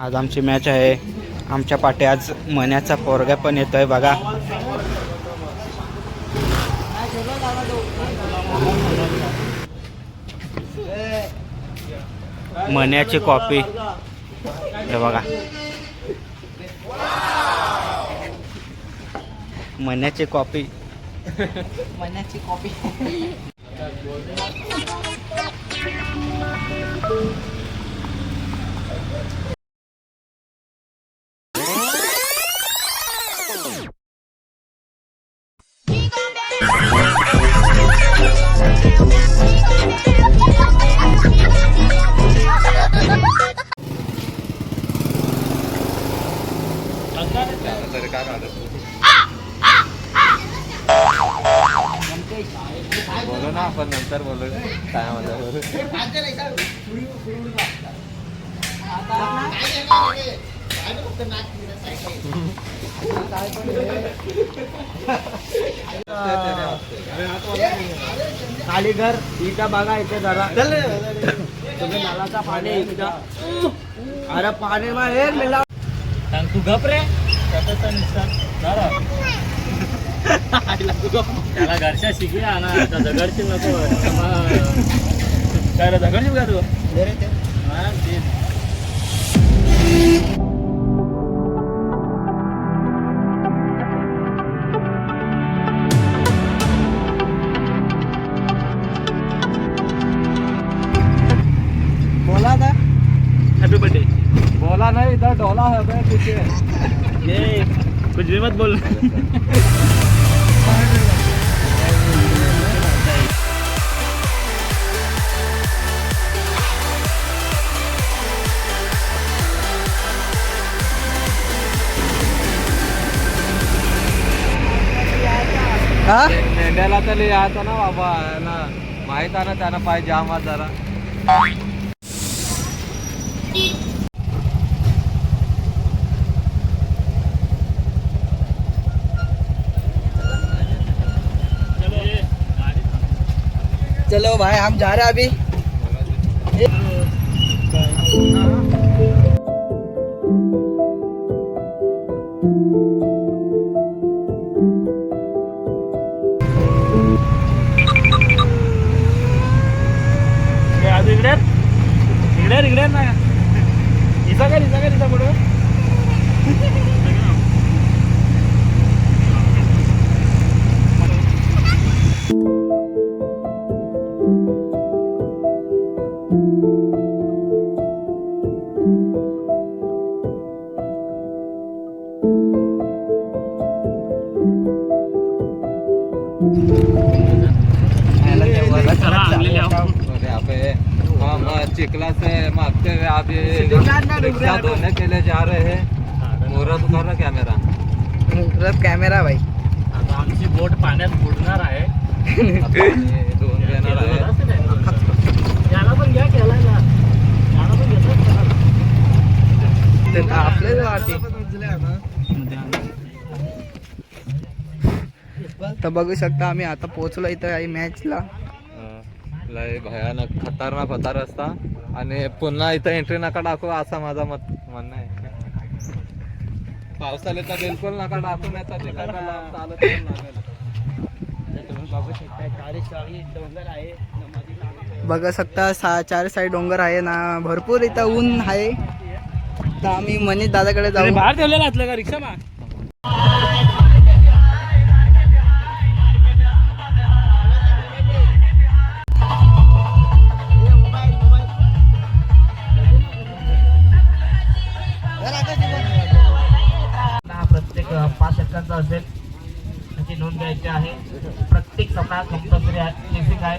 आज आमची मॅच आहे. आमच्या पाठी आज मण्याचा पोरगा पण येतोय बघा. मण्याची कॉपी हे बघा. मण्याची कॉपी मण्याची कॉपी. बोलो ना आपण नंतर बोलू काय म्हणता. खाली घर इथं बघा. इथे जरा तुम्ही नालाचा पाणी इथं. अरे पाणी मा हे मिला तू गप रे. त्याला घरच्या शिकूया ना. दगडची नको काय रे. दगड शिकू का तू. बोला था हैप्पी बर्थडे. बोला नहीं इधर डोला है पीछे. ये कुछ भी मत बोल. मेंढ्याला तर यायचं ना बाबा ना. माहित आहे ना त्यांना पाय जाम आहे जरा. चलो भाई हम जा रहे हैं अभी. इकडे ना इसा पुढे. हम चिकला से मागते हुए अभी रिक्शा धोने के लिए जा रहे हैं. मुहूर्त कर रहा कॅमेरा. मुहूर्त कॅमेरा भाई. आता आमची बोट पाण्यात बुडणार आहे. धुवून घेणार आहे. याला पण घ्या खेळायला. याला पण घेतात. आपल्याला वाटते तर बघू शकता आम्ही आता पोहोचलो इथं मॅचला. लय भयानक खतरनाक रस्ता. आणि पुन्हा इथं एंट्री नका टाकू असं माझा म्हणणं आहे. पावसाळ्यात तर बिलकुल नका टाकू. नाही तर चालत बघू शकता. चार साईड डोंगर आहे ना. भरपूर इथं ऊन आहे. तर आम्ही मनीष दादाकडे जाऊ. बाहेर ठेवलेलं असलं का रिक्षा मा. प्रत्येक 5 षटकांचा असेल त्याची नोंद घ्यायची आहे. प्रत्येक सामन्यात कंपल्सरी चेसिंग आहे.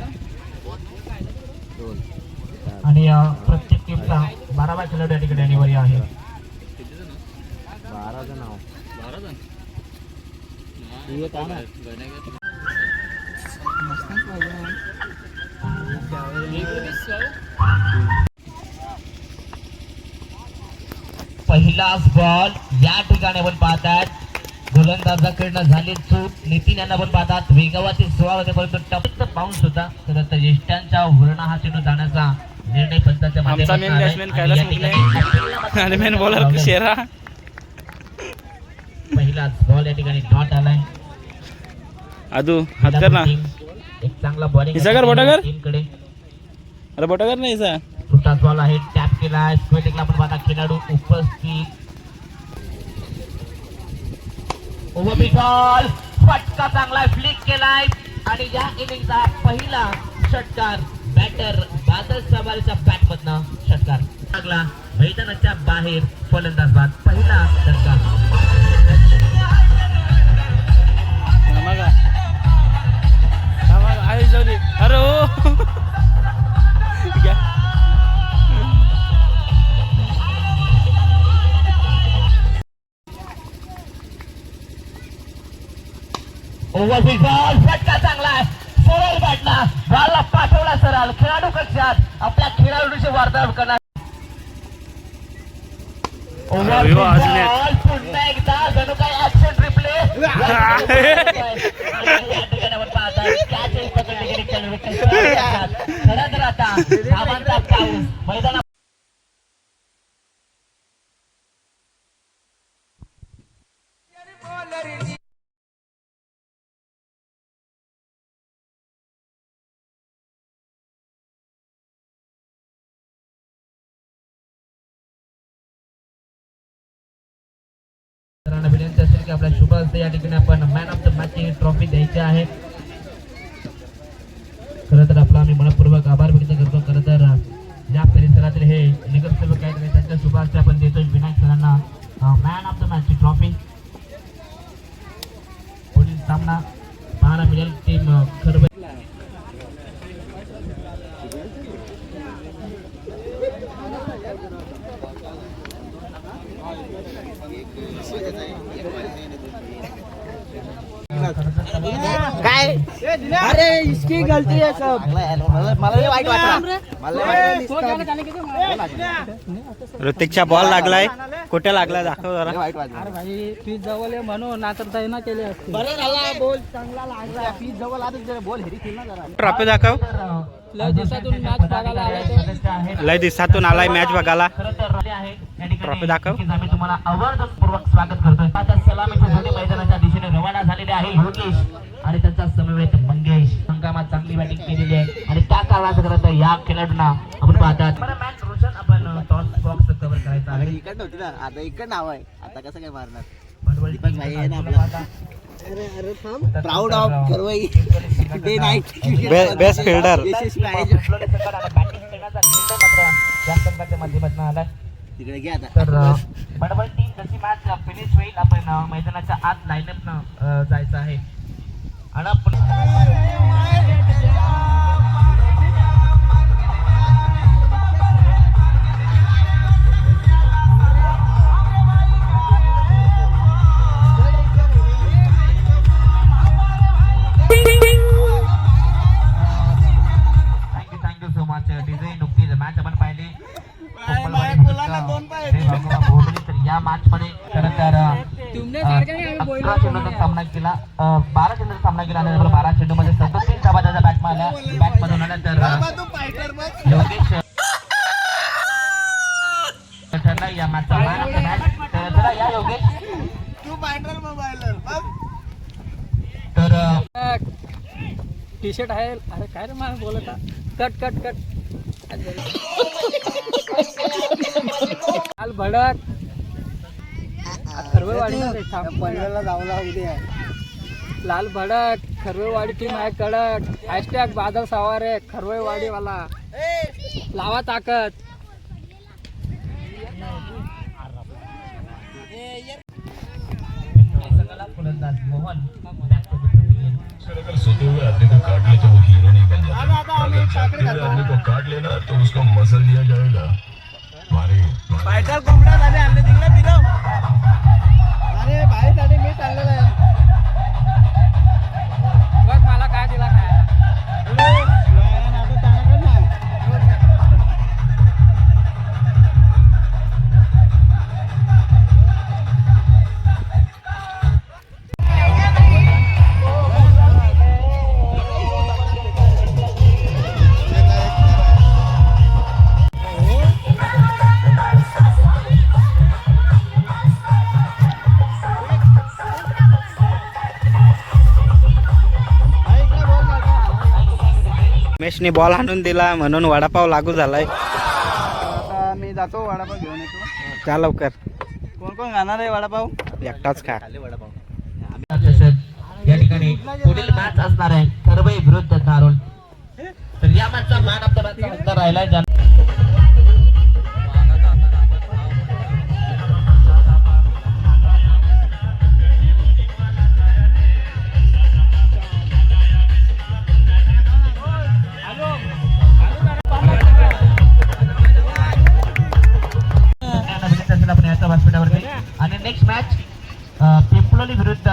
आणि प्रत्येक टीमचा 12 खेळाडू या ठिकाणी अनिवार्य आहे. 12 जण. पहिलाच बॉल या ठिकाणी आपण पाहतात. गोलंदाजाकडनं झाली चूक. नितीन यांना पण पाहतात. वेगावरती 16 वाजेपर्यंत टप्प बाउन्स होता. तर ज्येष्ठांच्या वर्ण हा चेंडू जाण्याचा निर्णय पंचाच्या आमचा मेन बॅट्समॅन कैलास मुगले आणि मेन बॉलर शेरा. पहिलाच बॉल या ठिकाणी डॉट आलाय. आदू हात कर ना. एक चांगला बॉलिंग इसा कर, बोटा कर. टीमकडे. अरे बोटा कर ना इसा. छोटाच बॉल आहे, टॅप केलाय. स्क्वेअर लेगला पण बघा खेळाडू उपस्थित. ओव्हरबीट बॉल, फटका चांगला फ्लिक केलाय आणि या इनिंगचा पहिला षटकार बॅटर बादल सवारीच्या बॅट मधनं षटकार लागला. मैदानाच्या बाहेर फलंदाज बाद. पहिला षटकार. अरे हो ओव्हरबीट बॉल, फटका चांगला आहे. सरळ बॅटला बॉलला पाठवला सरळ खेळाडू कक्षात. आपल्या खेळाडूची वार्तालाप करणार. ओव्हरबीट बॉल, पुन्हा एकदा जणू काही ऍक्शन रिप्ले. खरं तर आता धावांचा पाऊस मैदानात. विनंती असेल की आपल्या शुभ हस्ते या ठिकाणी आपण मॅन ऑफ द मॅच ची ट्रॉफी द्यायची आहे. खरं तर आपला आम्ही मनपूर्वक आभार व्यक्त करतो. खरं तर या परिसरातील हे नगरसेवक आहेत त्यांच्या शुभ हस्ते आपण देतोय विनायक सरांना मॅन ऑफ द मॅच ची ट्रॉफी. पुढील सामना पाहायला मिळेल टीम खरबे. काय अरे इसकी गलती है सब. मला वाईट वाटलं. ऋतिकचा बॉल लागलाय. कुठे लागलाय दाखव जरा. वाईट वाटलं. अरे भाई पीच जवळ आहे म्हणून नातर तैना केले असते. बरं झाला बॉल चांगला लागला. पीच जवळ आलं जरा बॉल हेरी खेळ ना जरा. ट्रॉफी दाखव. लय दिवसातून मॅच बघायला आला. लय दिवसातून आलाय मॅच बघायला. ट्रॉफी दाखव. आम्ही तुम्हाला आवर्जूनपूर्वक स्वागत करतोय. आता सलामीच्या जोडी मैदानाच्या दिशेने रवाना झालेले आहे योगेश आणि त्यांचा समवेत मंगेश. हंगामात चांगली बॅटिंग केलेली आहे आणि त्या कारणाचं खरं तर या खेळाडूंना आपण पाहतात. मॅच रोशन आपण टॉस बॉक्स कव्हर करायचा आहे. इकडं होती ना आता इकडं नाव आहे. आता कसं काय मारणार. दीपक भाई आहे ना आपला. अरे थांब. प्राऊड ऑफ करवई डे नाईट बेस्ट फिल्डर. माध्यमातून आलाय. तिकडे घ्या आता. तर बडबड टीम जशी मॅच फिनिश होईल आपण मैदानाच्या आत लाईनअप न जायचं आहे आणि आपण थँक्यू सो मच. डिझाईन नुकतीच मॅच आपण पाहिली. तर या मॅच मध्ये खरं तर 11 चेंडूचा सामना केला. 12 चेंडूचा सामना केला आणि 12 चेंडू मध्ये 37 धावांचा बॅट मारला. बॅट मधून आला तर योगेश ठरला या मॅचचा मॅन ऑफ द मॅच. चला या योगेश. तर टी शर्ट आहे. अरे काय रे मला बोलत कट कट कट. लाल भडक खरवेवाडी जाऊला उद्या. लाल भडक खरवेवाडी टीम आहे कडक. हॅशटॅग बादल सवारे खरवेवाडी वाला. लावा ताकद. फलंदाज मोहन अगर सोते हुए आदमी को काट ले तो वो हीरो नहीं बन जाता. अगर जागते हुए आदमी को काट लेना तो उसको मसल दिया जाएगा. बाहेर कोंबड्या झाले आणले तिकडे फिरव. अरे बाहेर झाले मी चाललेला आहे. बघ मला काय दिला काय. रमेशने बॉल आणून दिला म्हणून वडापाव लागू झालाय. आता मी जातो वडापाव घेऊन येतो. त्या लवकर कोण कोण खाणार आहे वडापाव? एकटाच खा. या ठिकाणी पुढील मॅच असणार आहे करवई विरुद्ध धारोल. तर या मॅचचा मॅन ऑफ द मॅचचा हक्क राहिलाय. आणि नेक्स्ट मॅच पिंपलोली विरुद्ध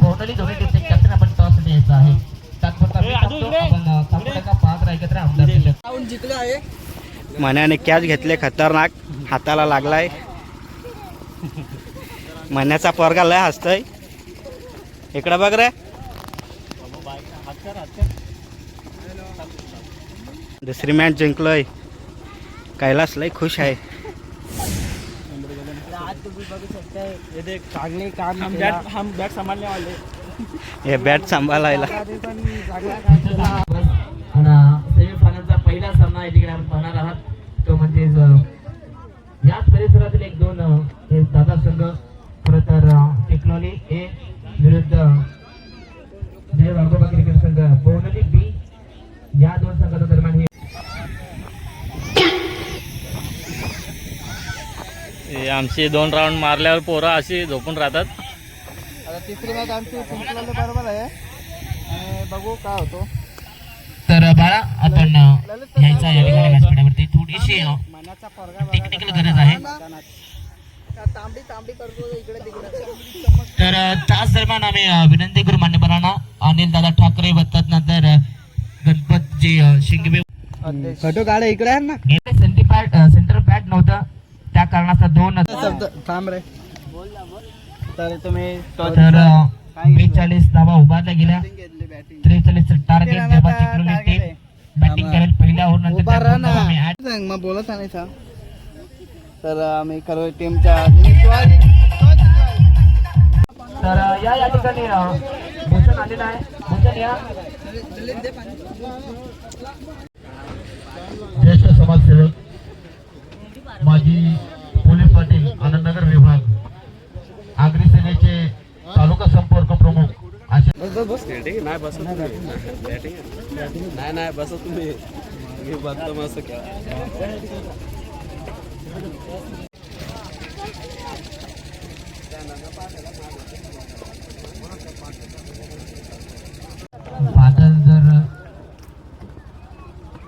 बोर्डली दोन्ही टीमचे कॅप्टन आपण टॉस द्यायचा आहे. तात्पुरता आपण तात्पुरता पाहत राहायचं तर आमदार जिंकले आहे. मन्याने कॅच घेतले खतरनाक. हाताला लागलाय. मन्याचा पोरगा लय हसतोय. इकडे बघ रे. दुसरी मॅच जिंकलोय. कैलास लय खुश आहे. ये देख चांगले काम हम बैट संभालने वाले. हे बॅट सांभाळायला. सेमीफायनलचा पहिला सामना या ठिकाणी आपण पाहणार आहात. तो म्हणजे याच परिसरातील एक दोन हे दादा संघ खरं तर टेक्नॉलॉजी ए विरुद्ध जय वाघोबा क्रिकेट संघ बोर्डली बी या दोन संघाच्या दरम्यान हे आमची 2 राऊंड मारल्यावर पोरं अशी झोपून राहतात. आता तिसरी मॅच आमची जिंकलेली बरोबर आहे. आणि बघू काय होतो. तर बाळा आपण यायचा या ठिकाणी व्यासपीठावरती थोडीशी मनाचा पोरगा टेक्निकल गरज आहे. तांबडी करतो इकडे तिकडे. तर त्याच दरम्यान आम्ही विनंती करू मान्यवरांना अनिल दादा ठाकरे बत्तात नंतर गणपतजी शिंगवे फोटो काढा इकडे आहे ना. सेंटर पॅड नव्हतं त्या कारणाचा 2 शब्द थांब रे. तर तुम्ही तर 42 धावा उभारल्या गेल्या. 43 टार्गेट जेव्हा चिखलोली टीम बॅटिंग करेल पहिल्या ओव्हर नंतर मग बोलत नाही सांग. तर आम्ही खरं टीमच्या तर या ठिकाणी भूषण आलेला आहे. भूषण या ज्येष्ठ समाजसेवक माजी पोलीस पाटील आनंदनगर विभाग आगरी सेनेचे तालुका संपर्क प्रमुख असे नाही बस तुम्ही मस्त बादल जर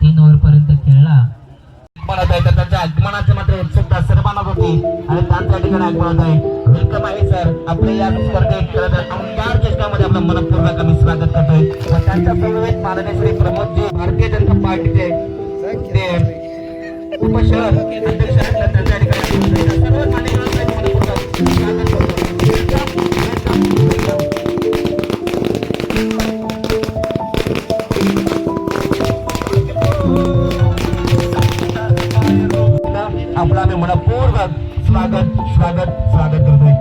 3 ओव्हर पर्यंत खेळला म्हणत आहे तर त्यांच्या आगमनाची मात्र उत्सुकता सर्वांना होती आणि त्यांच्या ठिकाणी आगमनात आहे. वेलकम आहे सर. आपल्या या स्पर्धेत आमदार चेष्टामध्ये आपलं मनपूर्वक आम्ही स्वागत करतोय. व त्यांच्या समवेत माननीय श्री प्रमोदजी भारतीय जनता पार्टीचे ते उपशहर अध्यक्ष आहेत. त्यांच्या ठिकाणी सर्व मान्यवरांचं मनपूर्वक स्वागत करतो. आपला आम्ही मनपूर्वक स्वागत करतोय.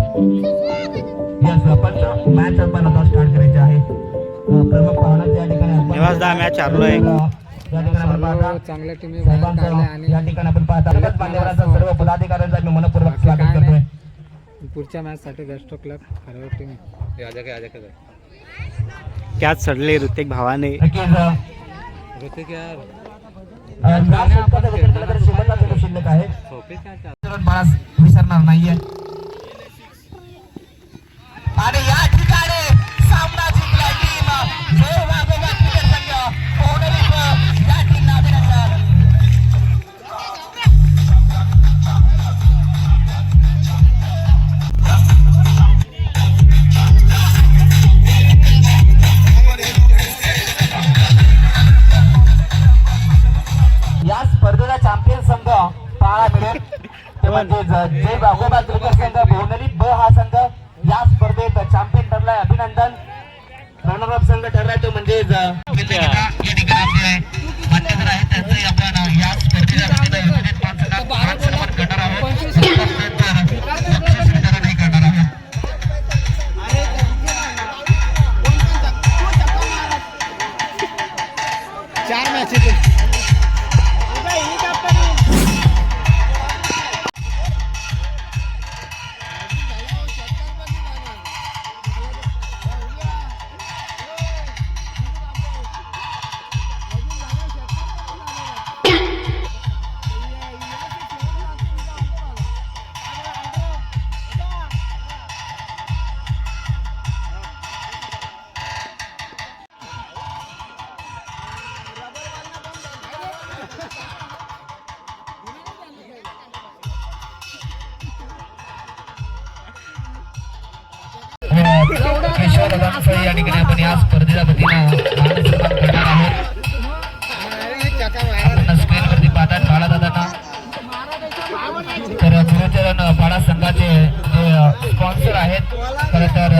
या सरपंच मॅच आपण आता स्टार्ट करायची आहे. प्रमुख पाहुण्याच्या या ठिकाणी निवासदा मॅच हरलोय. या ठिकाणी आपण पाहता चांगल्या टीमी बाहेर काढल्या आणि या ठिकाणी आपण पाहता मान्यवरांचा सर्व पदाधिकाऱ्यांचा मी मनपूर्वक स्वागत करतोय. पुढच्या मॅच साठी बेस्ट ऑफ लक. खरं टीम कॅच सोडली ऋतिक भावाने. ऋतिक यार शिल्लक आहे. विसरणार नाहीये. आणि या ठिकाणी सामना जिंकला टीम जय वाघोबा क्रिकेट संघ कोणरी या टीमला अभिनंदन. या स्पर्धेचा चॅम्पियन संघ पाहायला मिळेल ते म्हणजे जय वाघोबा क्रिकेट संघ भोवनली ब हा संघ या स्पर्धेत चॅम्पियन ठरलाय. अभिनंदन. रनर अप संघ ठरलाय तो म्हणजे मान्यवर आहे त्यांचे आपण या स्पर्धेला करणार आहोत. 4 मॅचेस केशव दादांचं या ठिकाणी आपण या स्पर्धेच्या वतीनं मानसन्मान करणार आहोत. आपण स्क्रीनवरती पाहतात बाळा दादांना. तर गुरुचरण पाडा संघाचे जे स्पॉन्सर आहेत खरं तर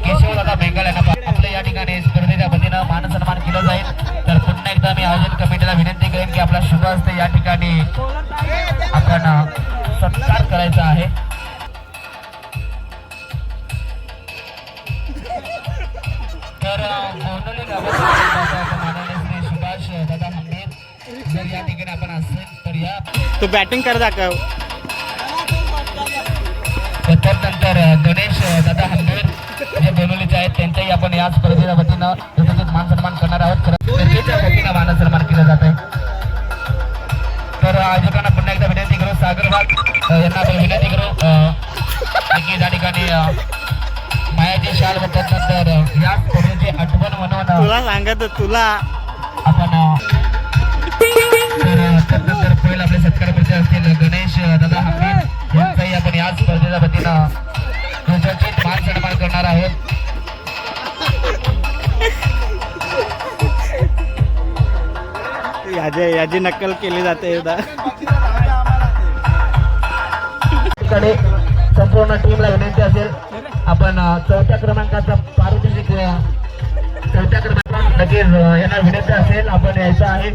केशव दादा बेंगाल यांना आपल्या या ठिकाणी स्पर्धेच्या वतीनं मानसन्मान केलं जाईल. तर पुन्हा एकदा मी आयोजन कमिटीला विनंती करेन की आपला शुभ हस्ते या ठिकाणी आपण सत्कार करायचा आहे. तर गोंधळी गावात माननीय श्री सुभाष दादा हंबीर जर या ठिकाणी आपण असेल तर या तू बॅटिंग कर दाखव. त्यानंतर गणेश दादा हंबीर जे बोनवलीचे आहेत त्यांच्याही आपण या स्पर्धेच्या वतीनं यथोचित मान सन्मान करणार आहोत. स्पर्धेच्या वतीनं मान सन्मान केलं जात आहे. तर आयोजकांना पुन्हा एकदा विनंती करू सागर वाघ यांना आपण विनंती करू की या ठिकाणी मायाची शाल व त्यानंतर या स्पर्धेची आठवण म्हणून तुला सांगत तुला आपण त्यानंतर पहिला आपले सत्कार करते असतील गणेश दादा हंबीर यांचाही आपण या स्पर्धेच्या वतीनं यथोचित मान सन्मान करणार आहोत. याची नक्कल केली जाते एकदा. संपूर्ण टीमला विनंती असेल आपण चौथ्या क्रमांकाचा पारितोषिक चौथ्या क्रमांकाला लगेच यांना विनंती असेल आपण यायचं आहे.